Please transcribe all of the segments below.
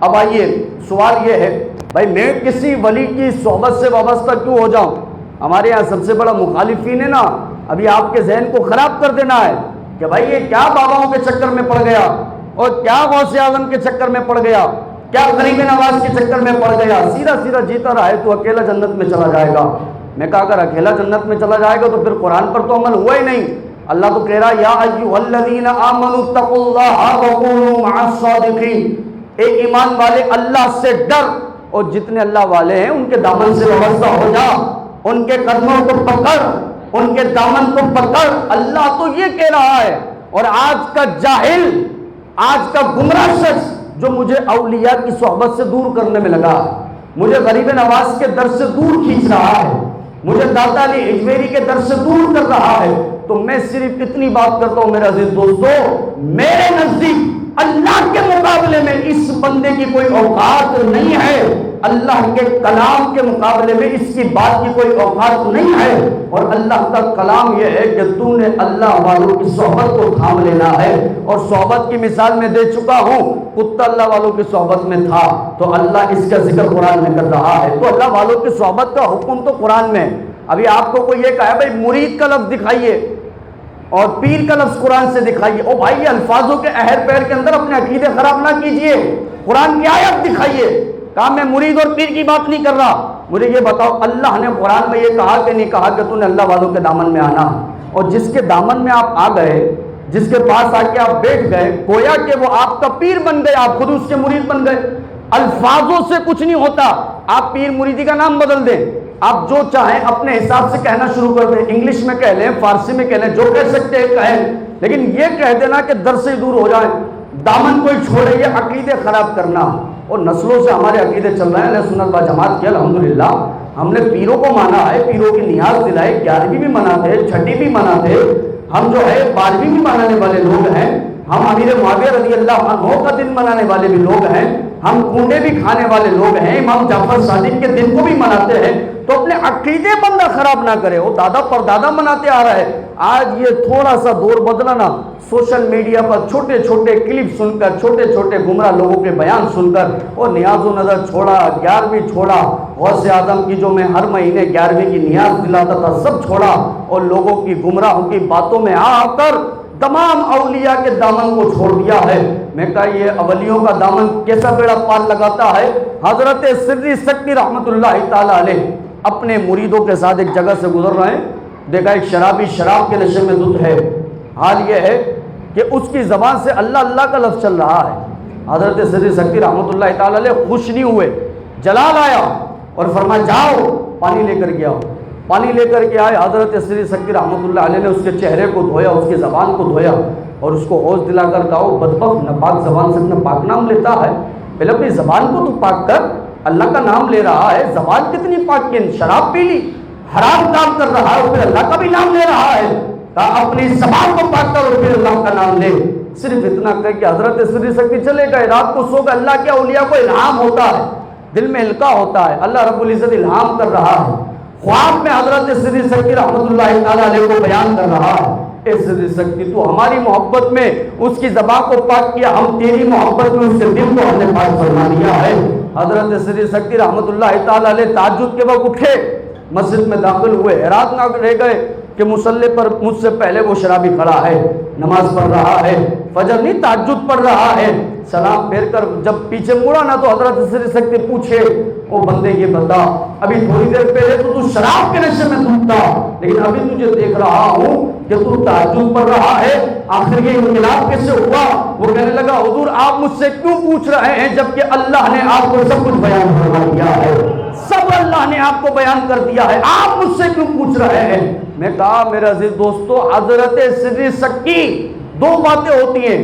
اب آئیے سوال یہ ہے بھائی میں کسی ولی کی صحبت سے وابستہ کیوں ہو جاؤں؟ ہمارے یہاں سب سے بڑا مخالفین ہے نا ابھی آپ کے ذہن کو خراب کر دینا ہے کہ بھائی یہ کیا باباؤں کے چکر میں پڑ گیا اور کیا غوث اعظم کے چکر میں پڑ گیا، کیا غریب نواز کے چکر میں پڑ گیا، سیدھا سیدھا جیتا رہا ہے تو اکیلا جنت میں چلا جائے گا۔ میں کہا اگر اکیلا جنت میں چلا جائے گا تو پھر قرآن پر تو عمل ہوا ہی نہیں۔ اللہ تو کہہ رہا یا ایھا الذین آمنوا اتقوا اللہ وکونوا مع الصادقین، اے ایمان والے اللہ سے ڈر اور جتنے اللہ والے ہیں ان کے دامن سے وابستہ ہو جا، ان کے قدموں کو پکڑ، ان کے دامن کو پکڑ۔ اللہ تو یہ کہہ رہا ہے۔ اور آج کا جاہل، آج کا گمراہ شخص جو مجھے اولیاء کی صحبت سے دور کرنے میں لگا، مجھے غریب نواز کے در سے دور کھینچ رہا ہے، مجھے داتا علی اجمیری کے در سے دور کر رہا ہے، تو میں صرف اتنی بات کرتا ہوں میرے عزیز دوستو، میرے نزدیک اللہ کے مقابلے میں اس بندے کی کوئی اوقات نہیں ہے، اللہ کے کلام کے مقابلے میں اس کی بات کی کوئی اوقات نہیں ہے۔ اور اللہ کا کلام یہ ہے کہ تو نے اللہ والوں کی صحبت کو تھام لینا ہے، اور صحبت کی مثال میں دے چکا ہوں، کتا اللہ والوں کی صحبت میں تھا تو اللہ اس کا ذکر قرآن میں کر رہا ہے، تو اللہ والوں کی صحبت کا حکم تو قرآن میں۔ ابھی آپ کو کوئی یہ کہا ہے بھائی مرید کا لفظ دکھائیے اور پیر کا لفظ قرآن سے دکھائیے، او بھائی یہ الفاظوں کے اہر پیر کے اندر اپنے عقیدے خراب نہ کیجئے، قرآن کی آیت دکھائیے۔ کہا میں مرید اور پیر کی بات نہیں کر رہا، مجھے یہ بتاؤ اللہ نے قرآن میں یہ کہا کہ نہیں کہا کہ تو نے اللہ والوں کے دامن میں آنا؟ اور جس کے دامن میں آپ آ گئے، جس کے پاس آ کے آپ بیٹھ گئے، گویا کہ وہ آپ کا پیر بن گئے، آپ خود اس کے مرید بن گئے۔ الفاظوں سے کچھ نہیں ہوتا، آپ پیر مریدی کا نام بدل دیں، آپ جو چاہیں اپنے حساب سے کہنا شروع کر دیں، انگلش میں کہہ لیں، فارسی میں کہہ لیں، جو کہہ سکتے ہیں کہیں، لیکن یہ کہہ دینا کہ در سے دور ہو جائیں، دامن کوئی چھوڑے، یہ عقیدے خراب کرنا۔ اور نسلوں سے ہمارے عقیدے چل رہے ہیں اہل سنت و جماعت کے، الحمدللہ ہم نے پیروں کو مانا ہے، پیروں کی نیاز دلائے، 11ویں بھی مناتے، 6ٹھی بھی مناتے، ہم جو ہے 12ویں بھی منانے والے لوگ ہیں، ہم امیر معاویہ رضی اللہ عنہ کا دن منانے والے بھی لوگ ہیں، ہم کنڈے بھی کھانے والے لوگ ہیں، امام جعفر صادق کے دن کو بھی مناتے ہیں، تو اپنے عقیدے بندہ خراب نہ کرے، وہ دادا پر دادا مناتے آ رہا ہے۔ آج یہ تھوڑا سا دور بدلا نا، سوشل میڈیا پر چھوٹے چھوٹے کلپ سن کر، چھوٹے چھوٹے گمراہ لوگوں کے بیان سن کر، اور نیاز و نظر چھوڑا، 11ویں چھوڑا، غوث اعظم کی جو میں ہر مہینے 11ویں کی نیاز دلاتا تھا سب چھوڑا، اور لوگوں کی گمراہوں کی باتوں میں آ کر تمام اولیاء کے دامن کو چھوڑ دیا ہے۔ میں کہا یہ اولیوں کا دامن کیسا بیڑا پار لگاتا ہے۔ حضرت سری سکتی رحمت اللہ تعالی علیہ اپنے مریدوں کے ساتھ ایک جگہ سے گزر رہے ہیں، دیکھا ایک شرابی شراب کے نشے میں دھت ہے، حال یہ ہے کہ اس کی زبان سے اللہ اللہ کا لفظ چل رہا ہے۔ حضرت سری سکتی رحمت اللہ تعالی علیہ خوش نہیں ہوئے، جلال آیا اور فرمایا جاؤ پانی لے کر کے آؤ۔ پانی لے کر کے آئے، حضرت سری سکتی رحمت اللہ علیہ نے اس کے چہرے کو دھویا، اس کی زبان کو دھویا اور اس کو ہوش دلا کر کہا بدبخت ناپاک زبان سے اپنا پاک نام لیتا ہے، پہلے اپنی زبان کو تو پاک کر، اللہ کا نام لے رہا ہے، زبان کتنی پاک کی، شراب پی لی، حرام کام کر رہا ہے اور پھر اللہ کا بھی نام لے رہا ہے، اپنی زبان کو پاک کر اور پھر اللہ کا نام لے۔ صرف اتنا کہہ کہ حضرت سری سکتی چلے گئے، رات کو سو گئے۔ اللہ کے اولیاء کو الہام ہوتا ہے، دل میں القا ہوتا ہے، اللہ رب العزت الہام کر رہا ہے، خواب میں حضرت سری سکتی رحمت اللہ تعالی علیہ کو بیان کر رہا ہے، اے سری سکتی تو ہماری محبت میں اس کی زبان کو پاک کیا، ہم تیری محبت میں اس کے دل کو ہم نے پاک فرما دیا ہے۔ حضرت سری سکتی رحمت اللہ تعالی علیہ تہجد کے وقت اٹھے، مسجد میں داخل ہوئے، حیران نہ رہ گئے کہ مصلی پر مجھ سے پہلے وہ شرابی کھڑا ہے، نماز پڑھ رہا ہے، فجر نہیں تہجد پڑھ رہا ہے۔ سلام پھیر کر جب پیچھے مڑا نا تو حضرت سری سکتی پوچھے او بندے یہ بتا، ابھی تھوڑی دیر پہلے تو شراب کے نشے میں دھت تھا، لیکن ابھی تجھے دیکھ رہا ہوں کہ تو تہجد پڑھ رہا ہے، آخر یہ انقلاب کیسے ہوا؟ وہ کہنے لگا حضور آپ مجھ سے کیوں پوچھ رہے ہیں جبکہ اللہ نے آپ کو سب کچھ بیان فرما دیا ہے، سب اللہ نے آپ کو بیان کر دیا ہے، آپ مجھ سے کیوں پوچھ رہے ہیں؟ میں کہا میرے عزیز دوستو، حضرت سری سکتی دو باتیں ہوتی ہیں،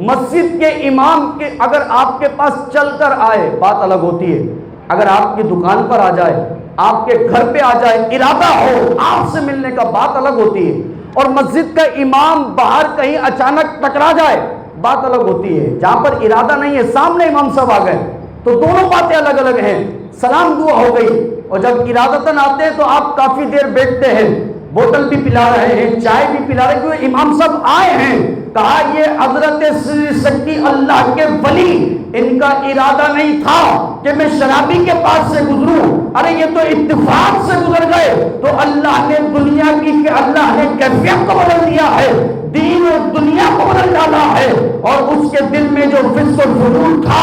مسجد کے امام کے اگر آپ کے پاس چل کر آئے بات الگ ہوتی ہے، اگر آپ کی دکان پر آ جائے، آپ کے گھر پہ آ جائے، ارادہ ہو آپ سے ملنے کا بات الگ ہوتی ہے، اور مسجد کا امام باہر کہیں اچانک ٹکرا جائے بات الگ ہوتی ہے۔ جہاں پر ارادہ نہیں ہے، سامنے امام صاحب آ گئے تو دونوں باتیں الگ الگ ہیں، سلام دعا ہو گئی، اور جب ارادتاً آتے ہیں تو آپ کافی دیر بیٹھتے ہیں، بوتل بھی پلا رہے ہیں، چائے بھی پلا رہے ہیں، کیونکہ امام صاحب آئے ہیں. کہا یہ حضرت سچی اللہ کے ولی، ان کا ارادہ نہیں تھا کہ میں شرابی کے پاس سے گزروں، ارے یہ تو اتفاق سے گزر گئے. تو اللہ نے دنیا کی کہ اللہ نے کیفیت کو بدل دیا ہے، دین اور دنیا کو بدل ڈالا ہے، اور اس کے دل میں جو فسق و فجور تھا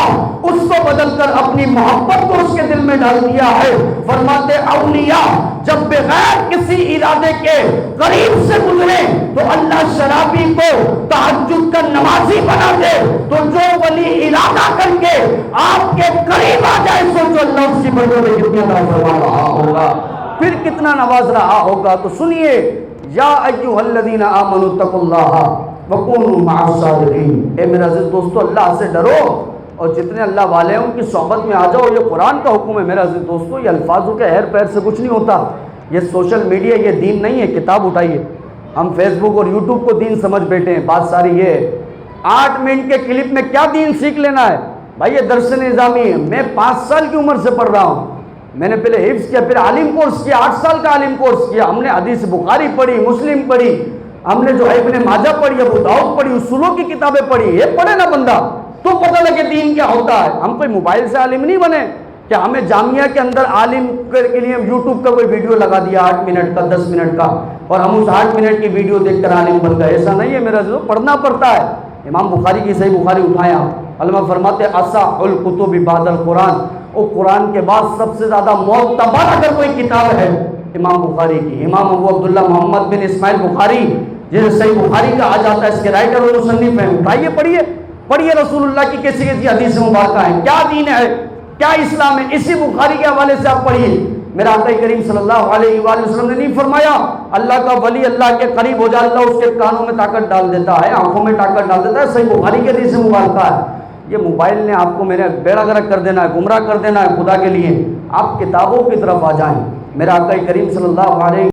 اس کو بدل کر اپنی محبت کو اس کے دل میں ڈال دیا ہے. فرماتے اولیاء جب بغیر کسی ارادے کے قریب سے گزرے تو اللہ شرابی کو تہجد کا نمازی بنا دے. تو جو ولی ارادہ کر کے آپ کے قریب آ جائے، سوچو اللہ اس کی بڑھوں میں کتنی عطا فرما رہا ہوگا، پھر کتنا نواز رہا ہوگا. تو سنیے، یا ایھا الذین آمنوا اتقوا اللہ وکونوا مع الصادقین. اے میرے عزیز دوستو، اللہ سے ڈرو اور جتنے اللہ والے ہیں ان کی صحبت میں آ جاؤ. یہ قرآن کا حکم ہے میرے عزیز دوستو. یہ الفاظوں کے ہیر پیر سے کچھ نہیں ہوتا. یہ سوشل میڈیا یہ دین نہیں ہے. کتاب اٹھائیے. ہم فیس بک اور یوٹیوب کو دین سمجھ بیٹھے ہیں. بات ساری یہ ہے 8 منٹ کے کلپ میں کیا دین سیکھ لینا ہے بھائی. یہ درس نظامی ہے. میں 5 سال کی عمر سے پڑھ رہا ہوں. میں نے پہلے حفظ کیا، پھر عالم کورس کیا، 8 سال کا عالم کورس کیا. ہم نے حدیث بخاری پڑھی، مسلم پڑھی، ہم نے جو ہے ابن ماجہ پڑھی، ابو داؤد پڑھی، اصولوں کی کتابیں پڑھی. یہ پڑھے نا بندہ تو پتہ لگے دین کیا ہوتا ہے. ہم کوئی موبائل سے عالم نہیں بنے کہ ہمیں جامعہ کے اندر عالم کے لیے یوٹیوب کا کوئی ویڈیو لگا دیا 8 منٹ کا 10 منٹ کا اور ہم اس 8 منٹ کی ویڈیو دیکھ کر عالم بن گئے. ایسا نہیں ہے میرا جو پڑھنا پڑتا ہے. امام بخاری کی صحیح بخاری اٹھایا، علماء فرماتے اصح الکتب بعد القرآن. اور قرآن کے بعد سب سے زیادہ معتبر اگر کوئی کتاب ہے امام بخاری کی. امام ابو عبداللہ محمد بن اسماعیل بخاری جسے صحیح بخاری کہا جاتا ہے، اس کے رائٹر اور مصنف ہیں. اٹھائیے پڑھیے پڑھیے رسول اللہ کی کیسی کیسی حدیث مبارکہ ہیں، کیا دین ہے، کیا اسلام ہے. اسی بخاری کے حوالے سے آپ پڑھیے. میرا آقا کریم صلی اللہ علیہ وآلہ وسلم نے نہیں فرمایا اللہ کا ولی اللہ کے قریب ہو جائے اللہ اس کے کانوں میں طاقت ڈال دیتا ہے، آنکھوں میں طاقت ڈال دیتا ہے. صحیح بخاری کی حدیث مبارکہ ہے. یہ موبائل نے آپ کو میرے بیڑا غرق کر دینا ہے، گمراہ کر دینا ہے. خدا کے لیے آپ کتابوں کی طرف آ جائیں. میرا آقا کریم صلی اللہ علیہ